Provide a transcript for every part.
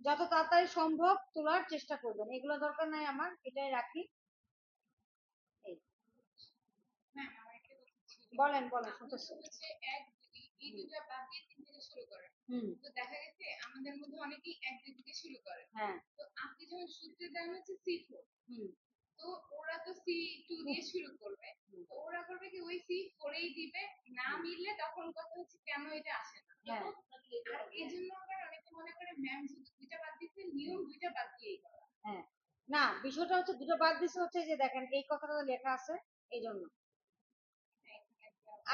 যত তাড়াতাড়ি সম্ভব তোলার চেষ্টা করবেন। এগুলো দরকার নাই আমার, এটাই রাখি। বলেন বলেন, শুনতেছি। এই দুটো বাদ দিয়ে 3 থেকে শুরু করেন। তো দেখা গেছে আমাদের মধ্যে অনেকেই 1 2 থেকে শুরু করে। হ্যাঁ, তো আপনি যখন সূত্রের দেন হচ্ছে C4, তো ওরা তো C2 দিয়ে শুরু করবে। তো ওরা করবে কি ওই C4 এই দিবে, না মিললে তখন কথা হচ্ছে কেন এটা আসে না। হ্যাঁ, আর এজন্য আবার অনেকে মনে করে ম্যাম শুধু দুইটা বাদ দিচ্ছে, নিয়ম দুইটা বাদ দিয়েই করা। হ্যাঁ, না বিষয়টা হচ্ছে দুটো বাদ দিছে হচ্ছে যে দেখেন এই কথাটা লেখা আছে এই জন্য।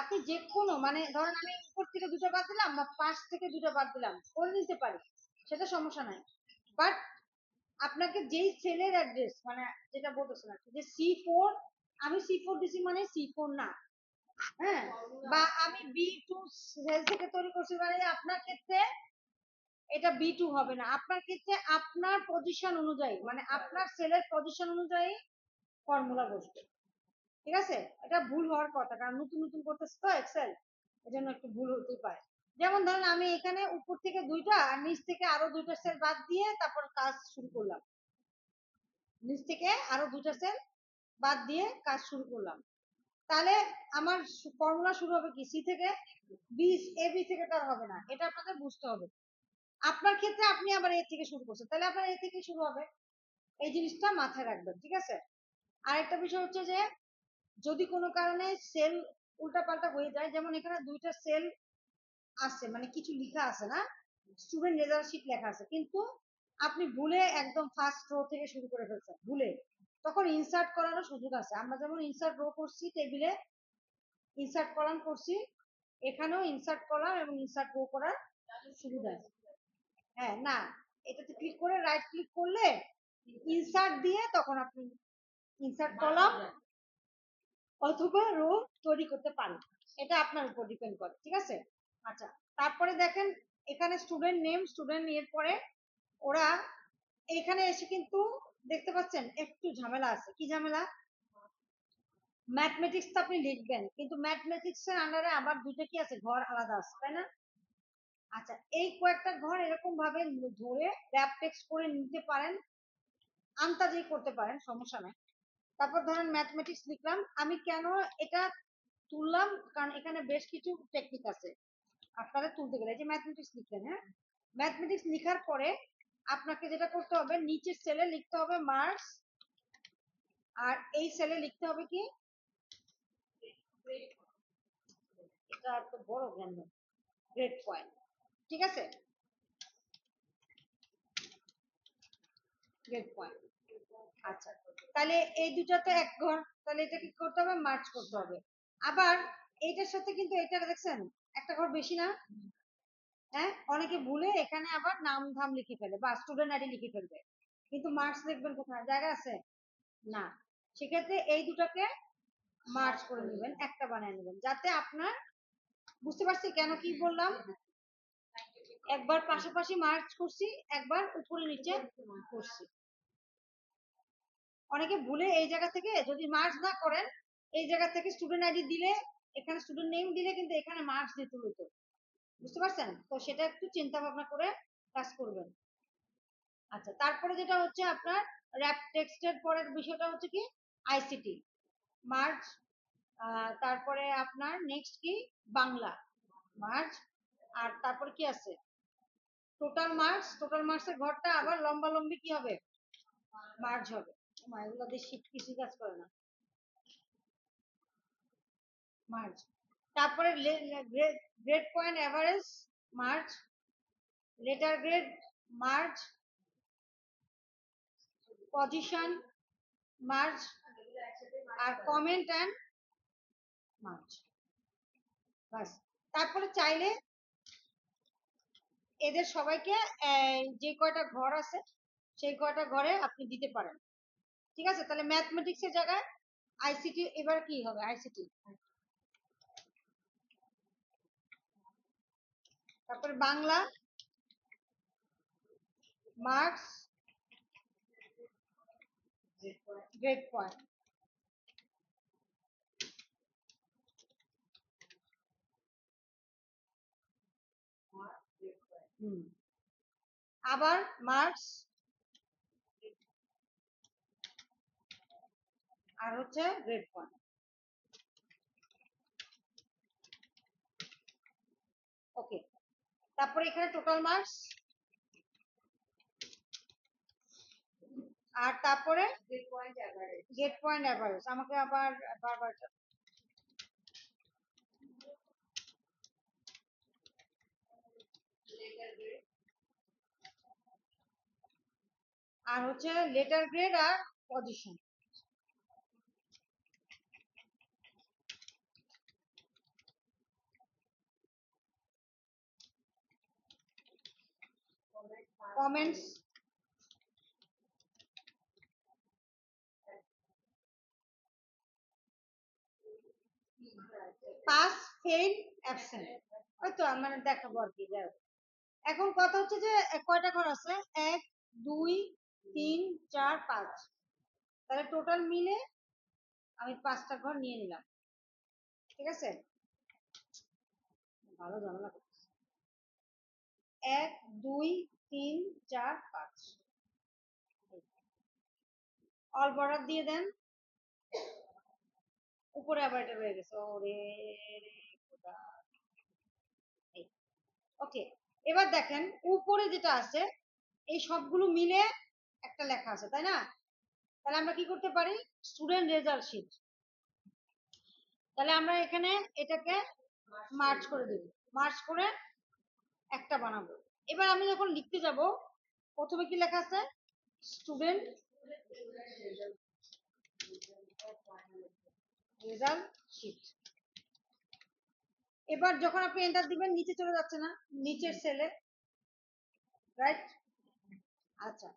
আপনি যে কোনো মানে ধরেন আমি উপর থেকে দুটো বাদ দিলাম বা পাশ থেকে দুটো বাদ দিলাম করে নিতে পারি, সেটা সমস্যা নাই। বাট আপনাকে যেই সেলের অ্যাড্রেস মানে যেটা বলতেছেন আর কি, যে C4 আমি C4 দিছি মানে C4 না। হ্যাঁ, বা আমি B2 সেল থেকে তৈরি করছি মানে আপনার ক্ষেত্রে এটা B2 হবে না, আপনার ক্ষেত্রে আপনার পজিশন অনুযায়ী মানে আপনার সেলের পজিশন অনুযায়ী ফর্মুলা বসবে। ঠিক আছে, এটা ভুল হওয়ার কথা, কারণ নতুন নতুন করতেছে তো এক্সেল, এজন্য একটু ভুল হতেই পারে। যেমন ধরেন আমি এখানে উপর থেকে দুইটা আর নিচ থেকে আরো দুইটা সেল বাদ দিয়ে তারপর কাজ শুরু করলাম, নিচ থেকে আরো দুইটা সেল বাদ দিয়ে কাজ শুরু করলাম, তাহলে আমার ফর্মুলা শুরু হবে কি সি থেকে, বি থেকে তার হবে না, এটা আপনাদের বুঝতে হবে। আপনার ক্ষেত্রে আপনি আবার এ থেকে শুরু করছেন, তাহলে আপনার এ থেকে শুরু হবে, এই জিনিসটা মাথায় রাখবেন। ঠিক আছে, আরেকটা বিষয় হচ্ছে যে যদি কোনো কারণে সেল উল্টাপাল্টা হয়ে যায়, যেমন এখানে দুইটা সেল আছে মানে কিছু লেখা আছে না, স্টুডেন্ট রেজাল্ট শিট লেখা আছে, কিন্তু আপনি ভুলে একদম ফার্স্ট রো থেকে শুরু করে ফেলছেন ভুলে, তখন ইনসার্ট করারও সুযোগ আছে। আমরা যেমন ইনসার্ট রো করছি টেবিলে, ইনসার্ট কলাম করছি, এখানেও ইনসার্ট কলাম এবং ইনসার্ট রো করার সুবিধা আছে। হ্যাঁ, না এটাতে ক্লিক করে রাইট ক্লিক করলে ইনসার্ট দিয়ে তখন আপনি ইনসার্ট কলাম অথবা রো তৈরি করতে পারেন, এটা আপনার উপর ডিপেন্ড করে। ঠিক আছে, আচ্ছা তারপরে দেখেন এখানে স্টুডেন্ট নেম, স্টুডেন্ট এর পরে ওরা এখানে এসে কিন্তু দেখতে পাচ্ছেন একটু ঝামেলা আছে। কি ঝামেলা? ম্যাথমেটিক্স তো আপনি লিখবেন, কিন্তু ম্যাথমেটিক্স এর আন্ডারে আবার দুইটা কি আছে, ঘর আলাদা আছে, তাই না? আচ্ছা, এই কয়েকটা ঘর এরকম ভাবে ধরে র্যাপ টেক্সট করে নিতে পারেন, আন্তাজেই করতে পারেন, সমস্যা নাই। তারপর ধরেন ম্যাথমেটিক্স লিখলাম, আমি কেন এটা তুললাম, কারণ এখানে বেশ কিছু টেকনিক আছে আপনারা তুলতে গেলে। যে ম্যাথমেটিক্স লিখলেন, হ্যাঁ, ম্যাথমেটিক্স লিখার পরে আপনাকে যেটা করতে হবে নিচের সেলে লিখতে হবে মার্কস, আর এই সেলে লিখতে হবে কি, এটা তো বড় জ্ঞান, গ্রেড পয়েন্ট। ঠিক আছে, গ্রেড পয়েন্ট। আচ্ছা, তাহলে এই দুটো তো এক ঘর, তাহলে এটা কি করতে হবে, মার্চ করতে হবে। আবার এইটার সাথে কিন্তু এটা দেখছেন একটা ঘর বেশি না? হ্যাঁ, অনেকে ভুলে এখানে আবার নাম ধাম লিখে ফেলে বা স্টুডেন্ট আইডি লিখে ফেলবে, কিন্তু মার্কস লিখবেন কোথায়, জায়গা আছে না। সেক্ষেত্রে এই দুটাকে মার্চ করে নেবেন, একটা বানিয়ে নেবেন, যাতে আপনার, বুঝতে পারছি কেন কি বললাম, একবার পাশাপাশি মার্চ করছি, একবার উপরে নিচে করছি। অনেকে ভুলে এই জায়গা থেকে যদি মার্চ না করেন, এই জায়গা থেকে স্টুডেন্ট আইডি দিলে, এখানে স্টুডেন্ট নেম দিলে কিন্তু এখানে মার্কস দিতে হতো, বুঝতে পারছেন তো? সেটা একটু চিন্তা ভাবনা করে কাজ করবেন। আচ্ছা, তারপরে যেটা হচ্ছে আপনার র্যাপ টেক্সটের পরের বিষয়টা হচ্ছে কি আইসিটি মার্চ, তারপরে আপনার নেক্সট কি বাংলা মার্চ, আর তারপরে কি আছে টোটাল মার্কস, টোটাল মার্কসের ঘরটা আবার লম্বা লম্বি কি হবে, মার্চ হবে। এগুলো দিয়ে শিফট কিছু কাজ করে না, মার্চ। তারপরে grade point average merge, letter grade merge, position merge, আর কমেন্ট অ্যান্ড মার্চ, বাস। তারপরে চাইলে এদের সবাইকে যে কয়টা ঘর আছে সেই কয়টা ঘরে আপনি দিতে পারেন। ঠিক আছে, তাহলে ম্যাথমেটিক্স এর জায়গায় আইসিটি, এবার কি হবে আইসিটি, তারপরে বাংলা মার্কস, গ্রেড পয়েন্ট। হুম, আবার মার্কস, আর হচ্ছে গ্রেড পয়েন্ট। ওকে, তারপরে এখানে টোটাল মার্কস, আর তারপরে গেট পয়েন্ট অ্যাভারেজ। আমাকে আবার বারবার আর হচ্ছে লেটার গ্রেড আর position. Comments, pass, fail, absent. হয়তো মানে দেখাবো আর কি। এখন কথা হচ্ছে যে কয়টা ঘর আছে, 1 2 3 4 5, তাহলে টোটাল মিলে আমি 5টা ঘর নিয়ে নিলাম। ঠিক আছে, ভালো ঝামেলা করতেছে। 1 2 3 4 5, অল বর্ডার দিয়ে দেন। উপরে আবার এটা রয়ে গেছে, ওরে খোদা। ওকে, এবার দেখেন উপরে যেটা আছে এই সবগুলো মিলে একটা লেখা আছে, তাই না? তাহলে আমরা কি করতে পারি, স্টুডেন্ট রেজাল্ট শিট। তাহলে আমরা এখানে এটাকে মার্জ করে দেব, মার্জ করে একটা বানাবো। এবার আমি যখন লিখতে যাব, প্রথমে কি লেখা আছে, স্টুডেন্ট রেজাল্ট শিট। এবার যখন আপনি এন্টার দিবেন নিচে চলে যাচ্ছে না, নিচের সেলে, রাইট? আচ্ছা,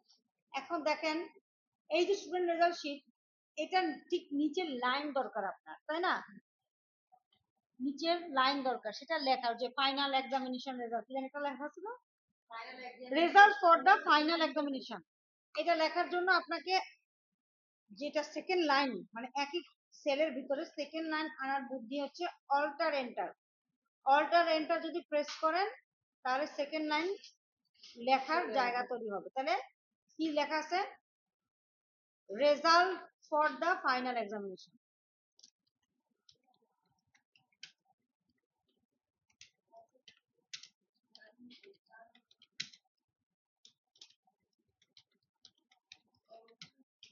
এখন দেখেন এই যে স্টুডেন্ট রেজাল্ট শিট, এটা ঠিক নিচের লাইন দরকার আপনার, তাই না? নিচের লাইন দরকার, সেটা লেখা যে ফাইনাল এক্সামিনেশন রেজাল্ট, এটা লেখা ছিল result for the final examination. এটা লেখার জন্য আপনাকে যেটা সেকেন্ড লাইন, মানে একই সেলের ভিতরে সেকেন্ড লাইন আনার বুদ্ধি হচ্ছে অল্টার এন্টার। অল্টার এন্টার যদি প্রেস করেন তাহলে সেকেন্ড লাইন লেখার জায়গা তৈরি হবে। তাহলে কি লেখা আছে, result for the final examination.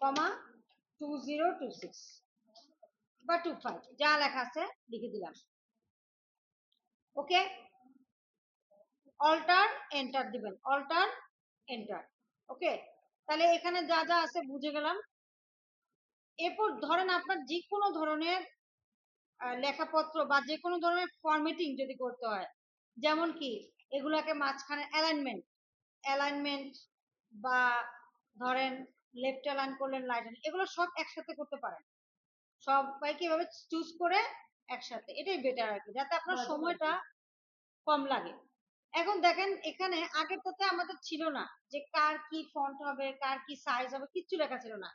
Comma 2026 বা 25, যা লেখা আছে লিখে দিলাম। ওকে, অল্টার এন্টার দিবেন, অল্টার এন্টার। ওকে, তাহলে এখানে যা যা আছে বুঝে গেলাম। এরপর ধরেন আপনার যে কোনো ধরনের লেখাপত্র বা যে কোনো ধরনের ফরম্যাটিং যদি করতে হয়, যেমন কি এগুলাকে মাঝখানে অ্যালাইনমেন্ট, অ্যালাইনমেন্ট বা ধরেন লেফট অ্যালাইন করলেন, রাইট, এগুলো সব একসাথে করতে পারেন। সবাইকে এভাবে চুজ করে একসাথে, এটাই বেটার আর কি, যাতে আপনার সময়টা কম লাগে। এখন দেখেন এখানে আগেরটাতে আমাদের ছিল না যে কার কি ফন্ট হবে, কার কি সাইজ হবে, কিচ্ছু লেখা ছিল না।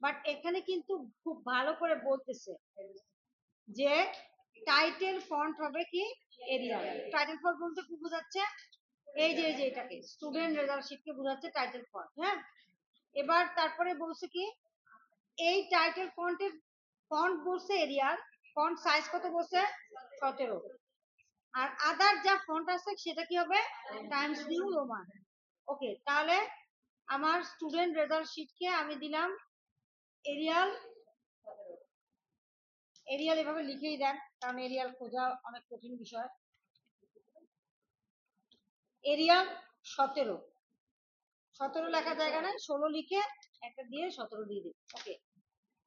বাট এখানে কিন্তু খুব ভালো করে বলতেছে যে টাইটেল ফন্ট হবে কি এরিয়াল। টাইটেল ফন্ট বলতে কি বোঝাচ্ছে, এই যে এটাকে স্টুডেন্ট রেজাল্ট শিটকে বোঝাচ্ছে টাইটেল ফন্ট। হ্যাঁ, এবার তারপরে বলছে কি এই টাইটেল ফন্টের ফন্ট বলছে এরিয়াল, ফন্ট সাইজ কত বলছে 17, আর আদার যা ফন্ট আছে সেটা কি হবে টাইমস নিউ রোমান। ওকে, তাহলে আমার স্টুডেন্ট রেজাল্ট শিটকে আমি দিলাম এরিয়াল। এরিয়াল এভাবে লিখেই দেন, কারণ এরিয়াল খোঁজা অনেক কঠিন বিষয়। এরিয়াল 17, 17 লেখা জায়গা নাই, 16 লিখে একটা দিয়ে 17 দিয়ে দিই। ওকে,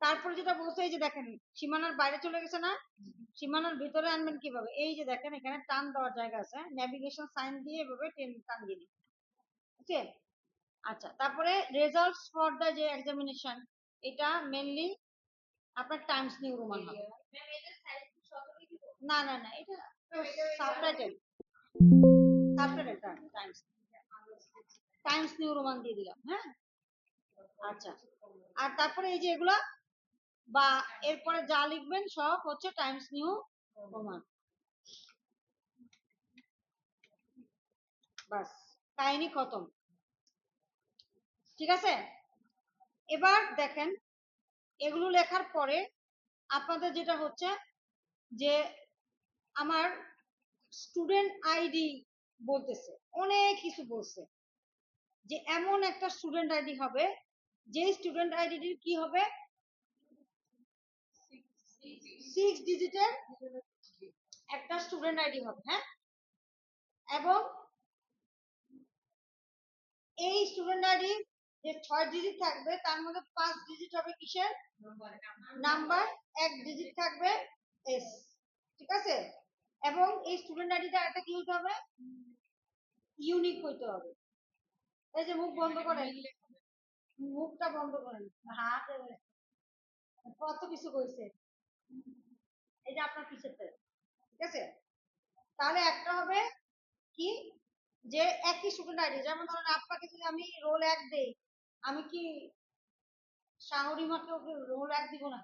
তারপরে যেটা বলছে এই যে দেখেন সীমানার বাইরে চলে গেছে না, সীমানার ভিতরে আনবেন কিভাবে, এই যে দেখেন এখানে টান দেওয়ার জায়গা আছে, নেভিগেশন সাইন দিয়ে এভাবে টান দিয়ে দিই। ওকে, আচ্ছা, তারপরে রেজাল্টস ফর দা যে এক্সামিনেশন, এটা মেইনলি আপনার টাইমস নিউ রোমান হবে। না না না, এটা subtitle, subtitle Times, Times new Roman দিয়ে দিলাম। হ্যাঁ, আচ্ছা, আর তারপরে এই যে এগুলা বা এরপরে যা লিখবেন সব হচ্ছে টাইমস নিউ রোমান। বাস, কাহিনী খতম। ঠিক আছে, এবার দেখেন এগুলো লেখার পরে আপনাদের যেটা হচ্ছে যে আমার স্টুডেন্ট আইডি বলতেছে, অনেক কিছু বলছে যে এমন একটা স্টুডেন্ট আইডি হবে যে স্টুডেন্ট আইডিটির কি হবে 6 ডিজিটের একটা স্টুডেন্ট আইডি হবে। হ্যাঁ, এবং এই স্টুডেন্ট আইডি যে 6 ডিজিট থাকবে তার মধ্যে 5 ডিজিট হবে কিসের নাম্বার, 1 ডিজিট থাকবে এস। ঠিক আছে, এবং এই স্টুডেন্ট আইডিটা একটা কি হতে হবে ইউনিক হইতে হবে। এই যে মুখ বন্ধ করেন, মুখটা বন্ধ করেন, হাত কত কিছু কইছে, এই যে আপনার পিছেতে। ঠিক আছে, তাহলে একটা হবে কি যে একই স্টুডেন্ট আইডি, যেমন ধরেন আপনাকে যদি আমি রোল 1 দেই, আমি কি শাহরিমাকে ওকে রোল 1 দিব না?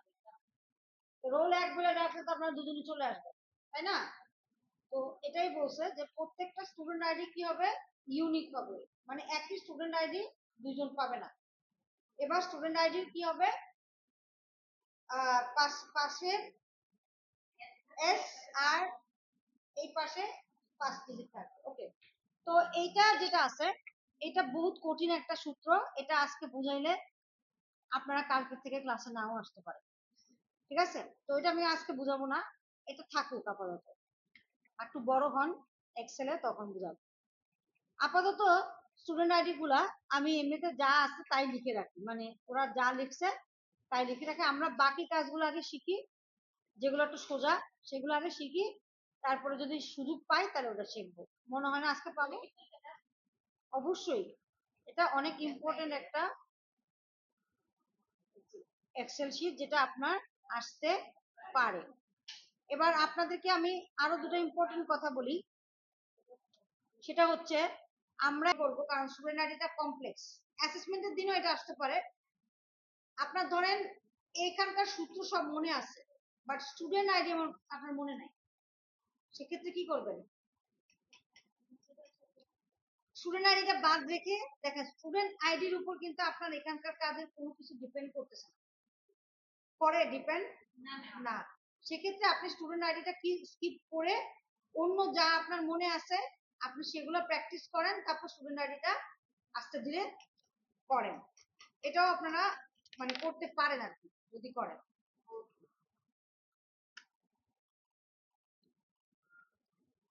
রোল 1 বলে ডাকলে তো আপনারা দুজনে চলে আসবে, তাই না? তো এটাই বলছে যে প্রত্যেকটা স্টুডেন্ট আইডি কি হবে ইউনিক হবে, মানে একই স্টুডেন্ট আইডি দুইজন পাবে না। এবার স্টুডেন্ট আইডি কি হবে পাশে এস আর এই পাশে 5 ডিজিট থাকবে। ওকে, তো এইটা যেটা আছে এটা বহুত কঠিন একটা সূত্র, এটা আজকে বুঝাইলে আপনারা কালকে থেকে ক্লাসে নাও আসতে পারে। ঠিক আছে, তো এটা আমি আজকে বুঝাবো না, এটা থাকুক আপাতত, একটু বড় হন এক্সেলে তখন বুঝাবো। আপাতত স্টুডেন্ট আইডি গুলা আমি এমনিতে যা আছে তাই লিখে রাখি, মানে ওরা যা লিখছে তাই লিখে রাখি। আমরা বাকি কাজগুলো আগে শিখি, যেগুলো একটু সোজা সেগুলো আগে শিখি, তারপরে যদি সুযোগ পাই তাহলে ওটা শিখবো। মনে হয় না আজকে পাবো? অবশ্যই, এটা অনেক ইম্পর্টেন্ট একটা এক্সেল শিট যেটা আপনার আসতে পারে। এবার আপনাদেরকে আমি আরো দুটো ইম্পর্টেন্ট কথা বলি, সেটা হচ্ছে আমরা করবো কারণ স্টুডেন্ট আইডিটা কমপ্লেক্স, অ্যাসেসমেন্টের দিনও এটা আসতে পারে। আপনার ধরেন এখানকার সূত্র সব মনে আছে, বাট স্টুডেন্ট আইডি আপনার মনে নাই, সেক্ষেত্রে কি করবেন? স্টুডেন্ট আইডিটা বাদ রেখে দেখেন স্টুডেন্ট আইডির উপর কিন্তু আপনার এখানকার কাজের কোনো কিছু ডিপেন্ড করতেছে না, করে ডিপেন্ড না। সেক্ষেত্রে আপনি স্টুডেন্ট আইডিটা কি স্কিপ করে অন্য যা আপনার মনে আছে আপনি সেগুলো প্র্যাকটিস করেন, তারপর স্টুডেন্ট আইডিটা আস্তে ধীরে করেন। এটাও আপনারা মানে করতে পারেন আর কি যদি করেন।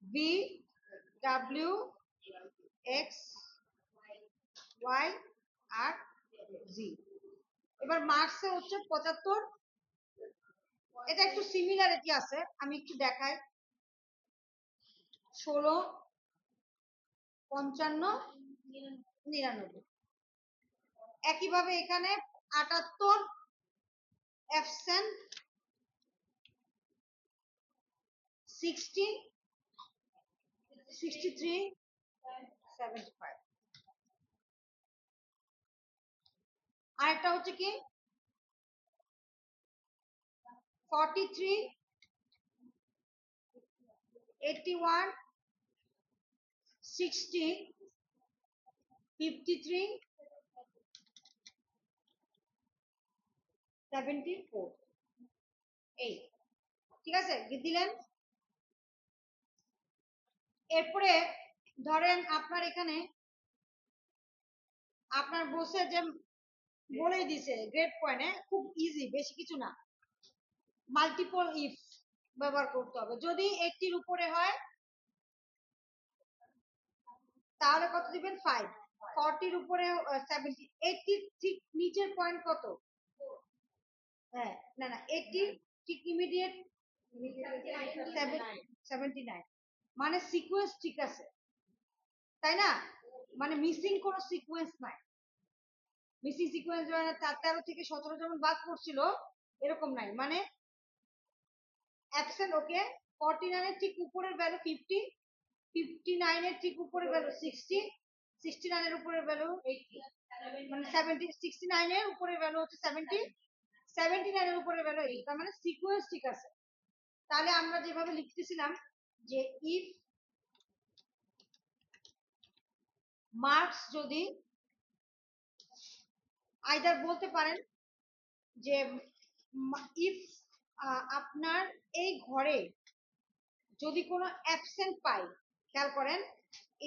বি ডাব্লিউ এক্স ওয়াই আর জি। এবার মার্কসে হচ্ছে 75, এটা একটু সিমিলারিটি আছে, আমি একটু দেখাই। 16, 55, 99। একইভাবে এখানে 78 অ্যাবসেন্ট, 60, 63, 75। আরেকটা হচ্ছে কি 43, 81, 60, 53, 74। এই ঠিক আছে দিলেন। এরপরে ধরেন আপনার এখানে আপনার বসে যে বলেই দিছে গ্রেড পয়েন্টে, খুব ইজি, বেশি কিছু না, মাল্টিপল ইফ ব্যবহার করতে হবে। যদি 80 এর উপরে হয় তাহলে কত দিবেন 5, 40 এর উপরে 70, 80 ঠিক নিচের পয়েন্ট কত? হ্যাঁ না না 80 ঠিক ইমিডিয়েট 79, মানে সিকোয়েন্স ঠিক আছে, তাই না? মানে মিসিং কোনো সিকোয়েন্স নাই, মিসিং সিকোয়েন্স মানে 13 থেকে 17 যেমন বাদ পড়ছিল এরকম নাই, মানে অ্যাবসেন্ট ওকে। 49 এর ঠিক উপরের ভ্যালু 50, 59 এর ঠিক উপরের ভ্যালু 60, 69 এর উপরের ভ্যালু 80, মানে 70, 69 এর উপরের ভ্যালু হচ্ছে 70, 79 এর উপরের ভ্যালু 80, তার মানে সিকোয়েন্স ঠিক আছে। তাহলে আমরা যেভাবে লিখতেছিলাম যে ইফ মার্কস যদি আইদার বলতে পারেন যে ইফ আপনার এই ঘরে যদি কোনো অ্যাবসেন্ট পাই, খেয়াল করেন,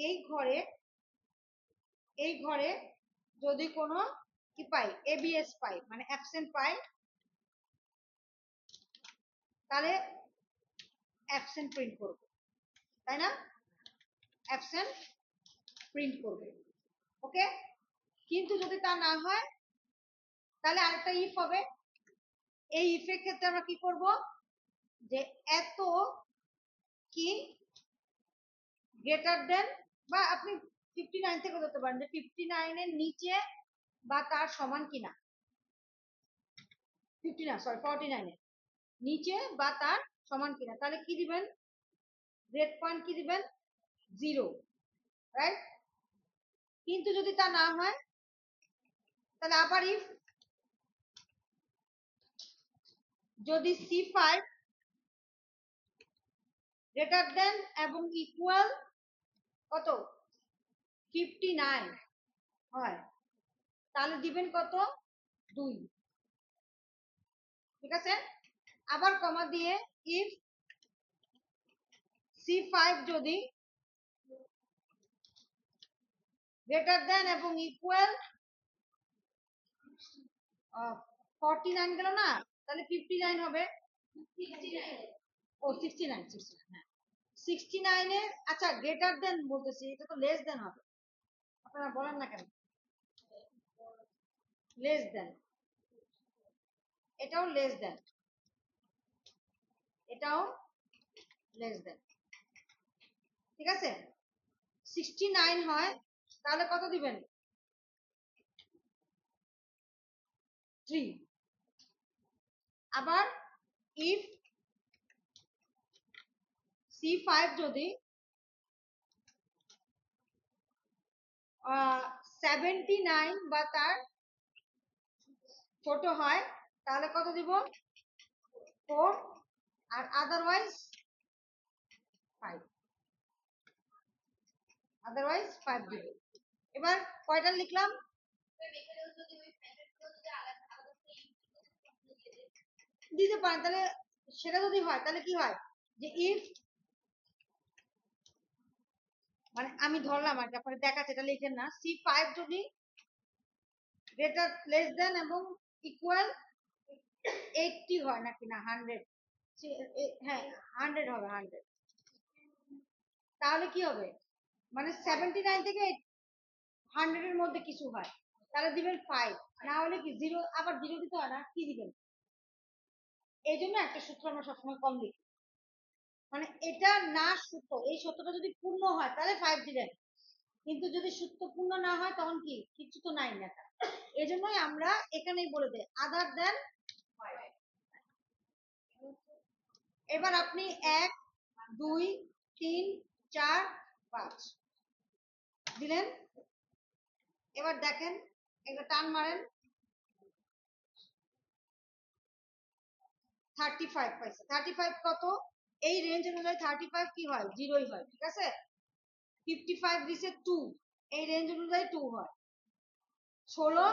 এই ঘরে যদি কোনো কি পাই, এবিএস পাই মানে অ্যাবসেন্ট পাই, তাহলে অ্যাবসেন্ট প্রিন্ট করব, তাই না? অ্যাবসেন্ট প্রিন্ট করবে, ওকে। কিন্তু যদি তা না হয় তাহলে আরেকটা ইফ হবে। এই ইফের ক্ষেত্রে আমরা কি করব, যে এত কি গ্রেটার দেন, বা আপনি 59 থেকে ধরতে পারেন যে 59 এর নিচে বা তার সমান কিনা, 49 এর নিচে বা তার সমান কিনা, তাহলে কি দিবেন, গ্রেড পয়েন্ট কি দিবেন, 0, রাইট। কিন্তু যদি তা না হয় তাহলে আবার ইফ, যদি C5 গ্রেটার দেন এবং ইকুয়াল কত 59 হয়, তাহলে দিবেন কত 2, ঠিক আছে। আবার কমা দিয়ে ইফ C5 যদি গ্রেটার দেন এবং ইকুয়াল 49 গেল না, তাহলে 59 হবে, ও 69, হ্যাঁ 69 এর, আচ্ছা গ্রেটার দেন বলতেছি, এটা তো লেস দেন হবে, আপনারা বলেন না কেন, লেস দেন, এটাও লেস দেন, এটাও লেস দেন, ঠিক আছে। 69 হয় তাহলে কত দিবেন, 3। আবার ইফ C5 যদি 79 বা তার ছোট হয় তাহলে কত দিব, 4, আর আদারওয়াইজ 5 দিব। এবার কয়টা লিখলাম, দিতে পারেন, তাহলে সেটা যদি হয় তাহলে কি হয়, যে ইফ, মানে আমি ধরলাম আর কি, আপনাকে দেখাচ্ছে, এটা লিখেন না, C5 যদি গ্রেটার লেস দেন এবং ইকুয়াল 80 হয় নাকি না 100, হ্যাঁ 100 হবে, 100, তাহলে কি হবে, মানে 79 থেকে 100 এর মধ্যে কিছু হয়, তাহলে দিবেন 5, না হলে কি 0, আবার 0 দিতে হয় না, কি দিবেন। এই জন্য একটা সূত্র আমরা সবসময় কম লিখি, মানে এটা না সূত্র, এই সূত্রটা যদি পূর্ণ হয় তাহলে 5 দিবেন, কিন্তু যদি সূত্র পূর্ণ না হয় তখন কি কিছু তো নাই লেখা, এই জন্যই আমরা এখানেই বলে দেই আদার দেন 5। এবার আপনি 1, 2, 3, 4, 5 দিলেন, এবার দেখেন, একটা টান মারেন, 35 পাইছে, 35 কত, এই রেঞ্জ অনুযায়ী 35 কি হয়, 0ই হয়, ঠিক আছে। 55 দিছে 2, এই রেঞ্জ অনুযায়ী 2 হয়, 16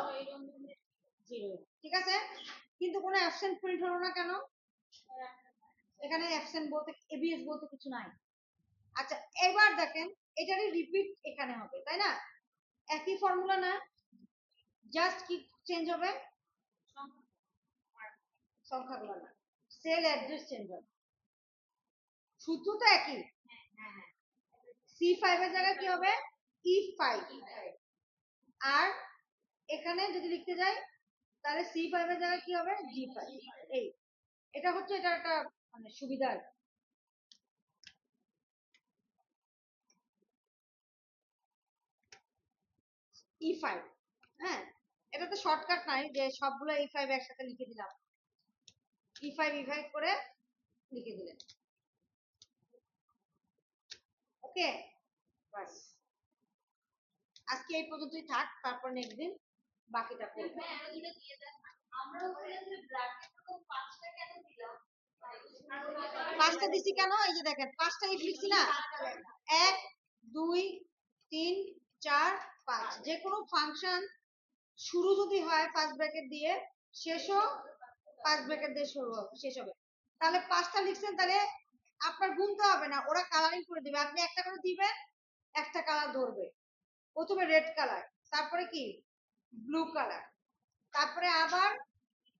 0, ঠিক আছে। কিন্তু কোনো অ্যাবসেন্ট প্রিন্ট হলো না কেন, এখানে অ্যাবসেন্ট বলতে এবিএস বলতে কিছু নাই। আচ্ছা এবার দেখেন, এটারই রিপিট এখানে হবে, তাই না, একই ফর্মুলা না, জাস্ট কি চেঞ্জ হবে, সংখ্যাগুলো না, সেল অ্যাড্রেস চেঞ্জ হবে, সূত্র তো একই। C5 এর জায়গায় কি হবে, E5, আর এখানে যদি লিখতে যাই তাহলে C5 এর জায়গায় কি হবে, G5, এই এটা হচ্ছে, এটা একটা মানে সুবিধা আর কি। E5, হ্যাঁ, এটা তো শর্টকাট নাই যে সবগুলো E5 একসাথে লিখে দিলাম, E5 E5 করে লিখে দিলেন, ওকে। বাস আজকে এই পর্যন্তই থাক, তারপর নেক্সট দিন বাকিটা করব। পাঁচটা দিছি কেন, এই যে দেখেন 5টা ইফ লিখছি না, 1, 2, 3, 4, 5, যে কোনো ফাংশন শুরু যদি হয় ফার্স্ট ব্র্যাকেট দিয়ে, শেষও ফার্স্ট ব্র্যাকেট দিয়ে শেষ হবে। তাহলে 5টা লিখছেন, তাহলে আপনার গুনতে হবে না, ওরা কালারিং করে দিবে। আপনি একটা করে দিবেন, একটা কালার ধরবে। প্রথমে রেড কালার, তারপরে কি ব্লু কালার, তারপরে আবার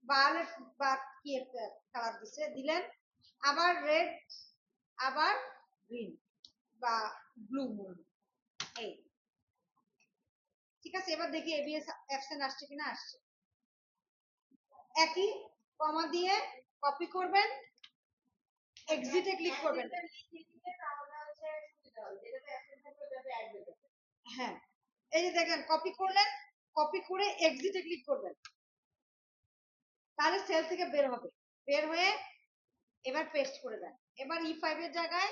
ভায়োলেট বা কি একটা কালার দিলেন, আবার রেড, আবার গ্রিন বা ব্লু মুন। এই ঠিক আছে। এবার দেখি এবিএস অ্যাবসেন্ট আসছে কিনা। আসছে। একই কমা দিয়ে কপি করবেন, এক্সিটে ক্লিক করবেন। হ্যাঁ, এই যে দেখেন কপি করলেন, কপি করে এক্সিটে ক্লিক করবেন, তাহলে সেল থেকে বের হবে। বের হয়ে এবার পেস্ট করে দেন। এবার E5 এর জায়গায়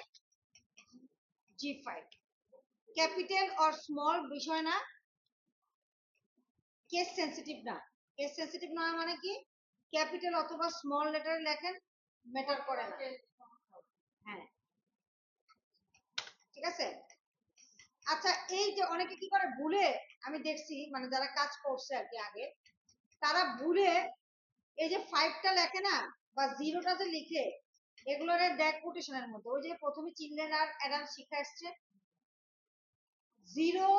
G5। ক্যাপিটাল অর স্মল বিষয় না, কেস সেন্সিটিভ না। কেস সেন্সিটিভ না মানে কি, ক্যাপিটাল অথবা স্মল লেটারে লেখেন, ম্যাটার করে না। হ্যাঁ, ঠিক আছে। আচ্ছা, এই যে অনেকে কি করে ভুলে, আমি দেখছি মানে যারা কাজ করছে আর কি আগে, তারা ভুলে এই যে 5টা লেখে না, বা 0টা যে লিখে, এগুলোর ড্যাগ কোটেশনের মধ্যে। ওই যে প্রথমে চিলড্রেন আর অ্যাডাল্ট শিখা আসছে, 0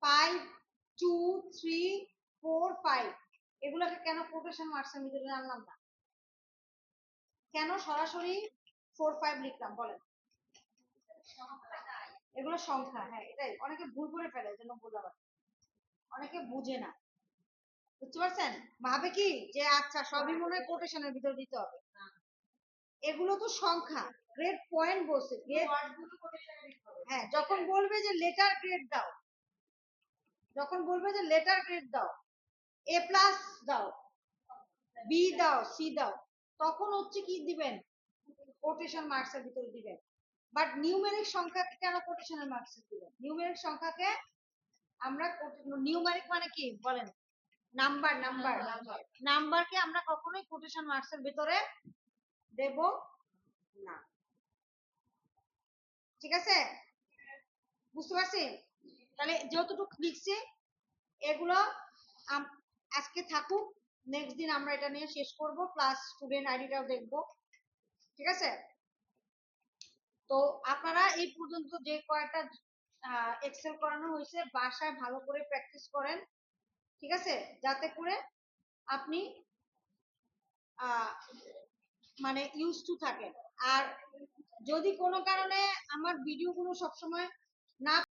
5 2 3 4 5, এগুলোকে কেন কোটেশন মার্কসের ভিতরে আনলাম না? কেন সরাসরি 4 5 লিখলাম বলেন? এগুলো সংখ্যা। হ্যাঁ, এটাই অনেকে ভুল করে ফেলে, এজন্য বললাম। অনেকে বুঝে না, বুঝতে পারছেন? ভাবে কি যে আচ্ছা সবই মনে হয় কোটেশনের ভিতর দিতে হবে। এগুলো তো সংখ্যা। গ্রেড পয়েন্ট বলছে, গ্রেড ওয়ার্ডগুলো কোটেশনে দিতে হবে। হ্যাঁ, যখন বলবে যে লেটার গ্রেড দাও, যখন বলবে যে লেটার গ্রেড দাও, এ প্লাস দাও, বি দাও, সি দাও, তখন হচ্ছে কি দিবেন, কোটেশন মার্কসের ভিতরে দিবেন। বাট নিউমেরিক সংখ্যাকে কেন কোটেশনের মার্কসে দিবেন? নিউমেরিক সংখ্যাকে আমরা, নিউমেরিক মানে কি বলেন? নাম্বার। নাম্বার নাম্বারকে আমরা কখনোই কোটেশন মার্কসের ভিতরে দেব না। ঠিক আছে, বুঝতে পারছি? তাহলে যতটুকু লিখছি এগুলো আজকে থাকুক, নেক্সট দিন আমরা এটা নিয়ে শেষ করব, প্লাস স্টুডেন্ট আইডিটাও দেখব। ঠিক আছে। তো আপনারা এই পর্যন্ত যে কয়েকটা এক্সেল করানো হয়েছে, বাসায় ভালো করে প্র্যাকটিস করেন। ঠিক আছে, যাতে করে আপনি মানে ইউজ টু থাকেন। আর যদি কোনো কারণে আমার ভিডিওগুলো সবসময় না